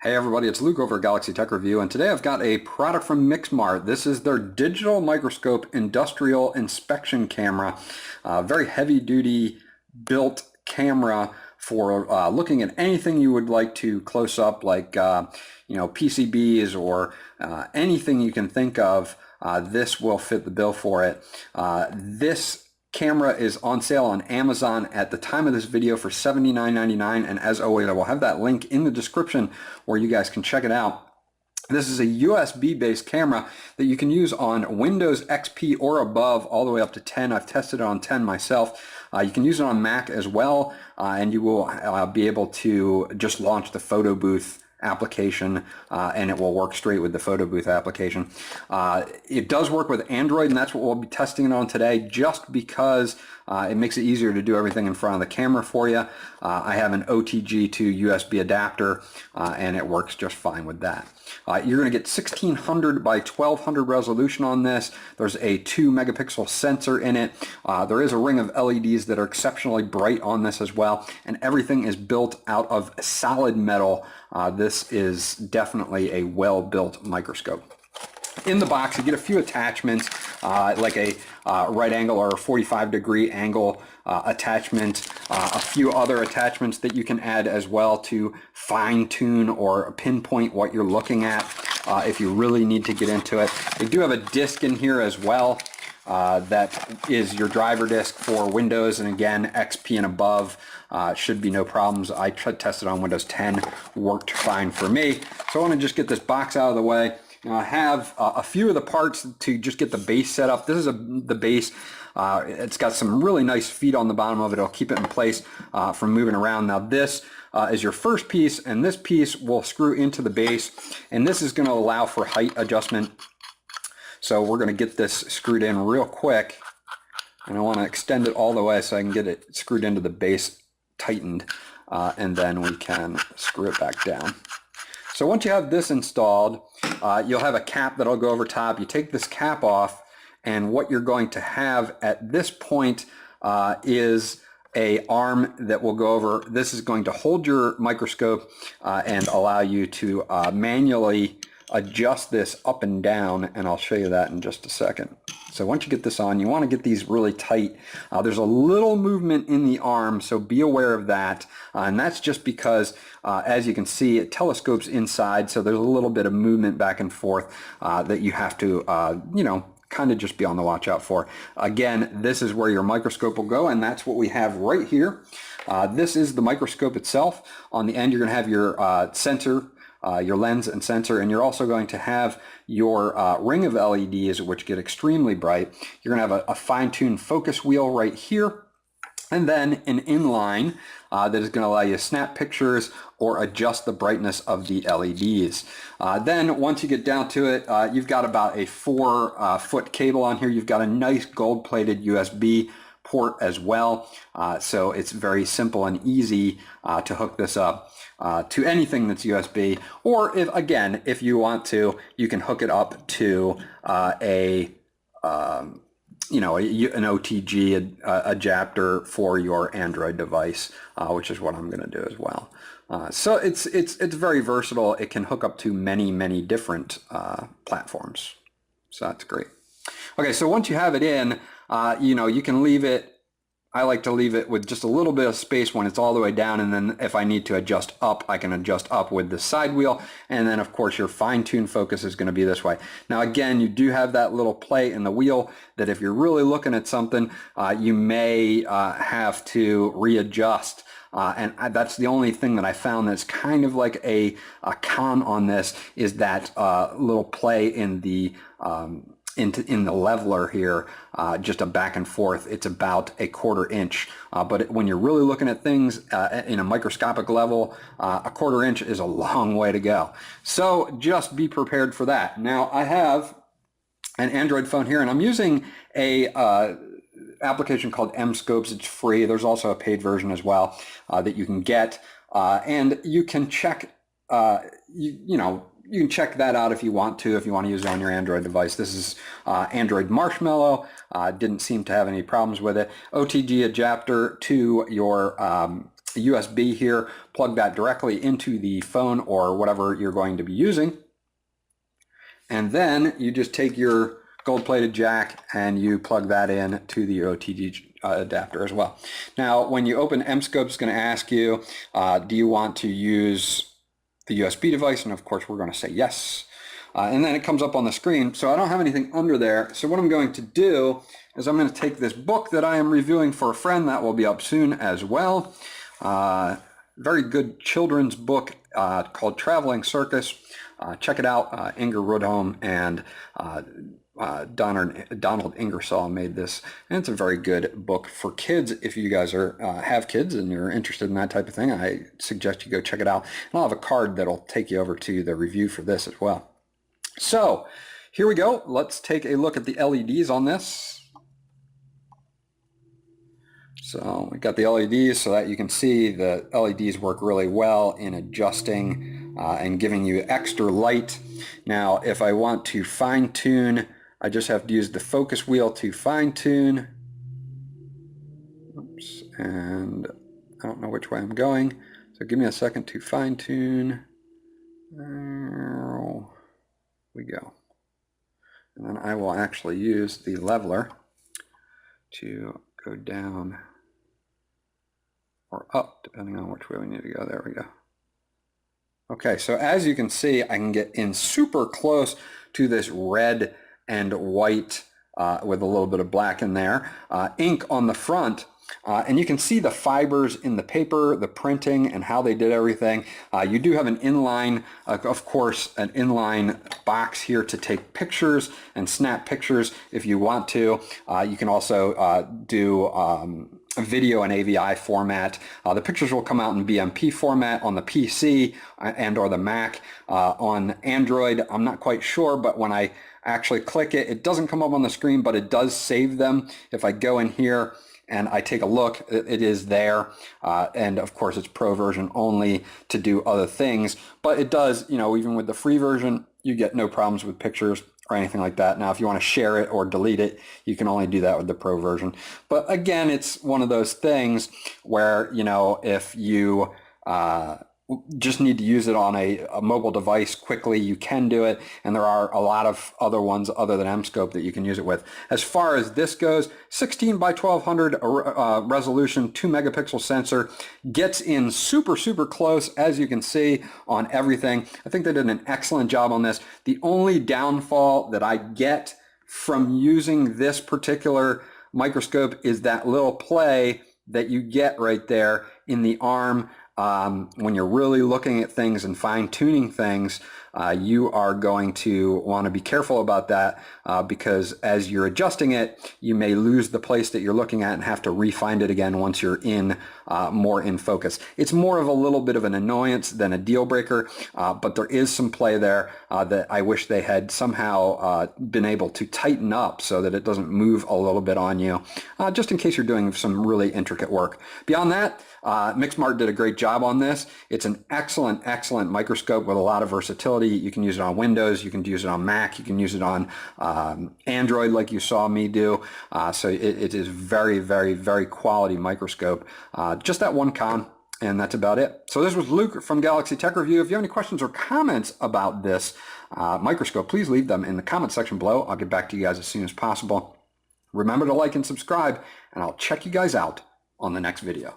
Hey everybody, it's Luke over at Galaxy Tech Review, and today I've got a product from MixMart. This is their digital microscope industrial inspection camera. Very heavy-duty built camera for looking at anything you would like to close up, like PCBs or anything you can think of. This will fit the bill for it. This camera is on sale on Amazon at the time of this video for $79.99, and as always I will have that link in the description where you guys can check it out. This is a USB based camera that you can use on Windows XP or above all the way up to 10. I've tested it on 10 myself. You can use it on Mac as well, and you will be able to just launch the photo booth application and it will work straight with the photo booth application. It does work with Android, and that's what we'll be testing it on today, just because it makes it easier to do everything in front of the camera for you. I have an OTG to USB adapter and it works just fine with that. You're going to get 1600 by 1200 resolution on this. There's a 2 megapixel sensor in it. There is a ring of LEDs that are exceptionally bright on this as well, and everything is built out of solid metal. This is definitely a well-built microscope. In the box you get a few attachments, like a right angle or a 45-degree angle attachment, a few other attachments that you can add as well to fine-tune or pinpoint what you're looking at if you really need to get into it. They do have a disc in here as well. That is your driver disc for Windows, and again XP and above should be no problems. I tested on Windows 10, worked fine for me. So I want to just get this box out of the way. I have a few of the parts to just get the base set up. This is the base. It's got some really nice feet on the bottom of it. It'll keep it in place from moving around. Now this is your first piece, and this piece will screw into the base, and this is going to allow for height adjustment. So we're going to get this screwed in real quick, and I want to extend it all the way so I can get it screwed into the base tightened, and then we can screw it back down. So once you have this installed, you'll have a cap that'll go over top. You take this cap off, and what you're going to have at this point is a arm that will go over. This is going to hold your microscope and allow you to manually adjust this up and down, and I'll show you that in just a second. So once you get this on, you want to get these really tight. There's a little movement in the arm, so be aware of that, and that's just because as you can see it telescopes inside, so there's a little bit of movement back and forth that you have to kind of just be on the watch out for. Again, this is where your microscope will go, and that's what we have right here. This is the microscope itself. On the end you're going to have your sensor, your lens and sensor, and you're also going to have your ring of LEDs, which get extremely bright. You're going to have a fine-tuned focus wheel right here, and then an inline that is going to allow you to snap pictures or adjust the brightness of the LEDs. Then once you get down to it, you've got about a 4-foot cable on here. You've got a nice gold-plated USB port as well, so it's very simple and easy to hook this up to anything that's USB, or if you want to, you can hook it up to an OTG adapter for your Android device, which is what I'm going to do as well. So it's very versatile. It can hook up to many different platforms, so that's great. Okay, so once you have it in, you can leave it. I like to leave it with just a little bit of space when it's all the way down, and then if I need to adjust up, I can adjust up with the side wheel, and then of course your fine-tuned focus is going to be this way. Now again, you do have that little play in the wheel that if you're really looking at something, you may have to readjust. And that's the only thing that I found that's kind of like a con on this, is that little play in the in the leveler here, just a back and forth. It's about a 1/4 inch, but when you're really looking at things in a microscopic level, a 1/4 inch is a long way to go. So just be prepared for that. Now I have an Android phone here, and I'm using a application called MScopes. It's free. There's also a paid version as well that you can get, and you can check you can check that out if you want to use it on your Android device. This is Android Marshmallow. Didn't seem to have any problems with it. OTG adapter to your a USB here, plug that directly into the phone or whatever you're going to be using. And then you just take your gold-plated jack and you plug that in to the OTG adapter as well. Now, when you open MScopes, it's going to ask you, do you want to use the USB device? And of course, we're going to say yes. And then it comes up on the screen. So I don't have anything under there. So what I'm going to do is I'm going to take this book that I am reviewing for a friend that will be up soon as well. Very good children's book called Traveling Circus. Check it out. Ingar Rudholm and Donald Ingersoll made this, and it's a very good book for kids. If you guys have kids and you're interested in that type of thing, I suggest you go check it out. And I'll have a card that'll take you over to the review for this as well. So here we go. Let's take a look at the LEDs on this. So we got the LEDs so that you can see the LEDs work really well in adjusting and giving you extra light. Now, if I want to fine tune, I just have to use the focus wheel to fine tune. Oops, and I don't know which way I'm going. So give me a second to fine tune. There we go. And then I will actually use the leveler to go down or up, depending on which way we need to go. There we go. Okay, so as you can see, I can get in super close to this red and white with a little bit of black in there. Ink on the front. And you can see the fibers in the paper, the printing, and how they did everything. You do have an inline, of course, an inline box here to take pictures and snap pictures if you want to. You can also do video and AVI format. The pictures will come out in BMP format on the PC and or the Mac. On Android, I'm not quite sure, but when I actually click it, it doesn't come up on the screen, but it does save them. If I go in here and I take a look, it is there. And of course, it's pro version only to do other things, but it does, you know, even with the free version, you get no problems with pictures or anything like that. Now, if you want to share it or delete it, you can only do that with the pro version. But again, it's one of those things where, you know, if you just need to use it on a mobile device quickly, you can do it, and there are a lot of other ones other than MScope that you can use it with. As far as this goes, 16 by 1200 resolution, 2 megapixel sensor, gets in super close, as you can see, on everything. I think they did an excellent job on this. The only downfall that I get from using this particular microscope is that little play that you get right there in the arm. When you're really looking at things and fine-tuning things, you are going to want to be careful about that because as you're adjusting it, you may lose the place that you're looking at and have to re-find it again once you're in more in focus. It's more of a little bit of an annoyance than a deal breaker, but there is some play there that I wish they had somehow been able to tighten up so that it doesn't move a little bit on you, just in case you're doing some really intricate work. Beyond that, MixMart did a great job on this. It's an excellent microscope with a lot of versatility. You can use it on Windows, you can use it on Mac, you can use it on Android like you saw me do. So it is very quality microscope. Just that one con, and that's about it. So this was Luke from Galaxy Tech Review. If you have any questions or comments about this microscope, please leave them in the comment section below. I'll get back to you guys as soon as possible. Remember to like and subscribe, and I'll check you guys out on the next video.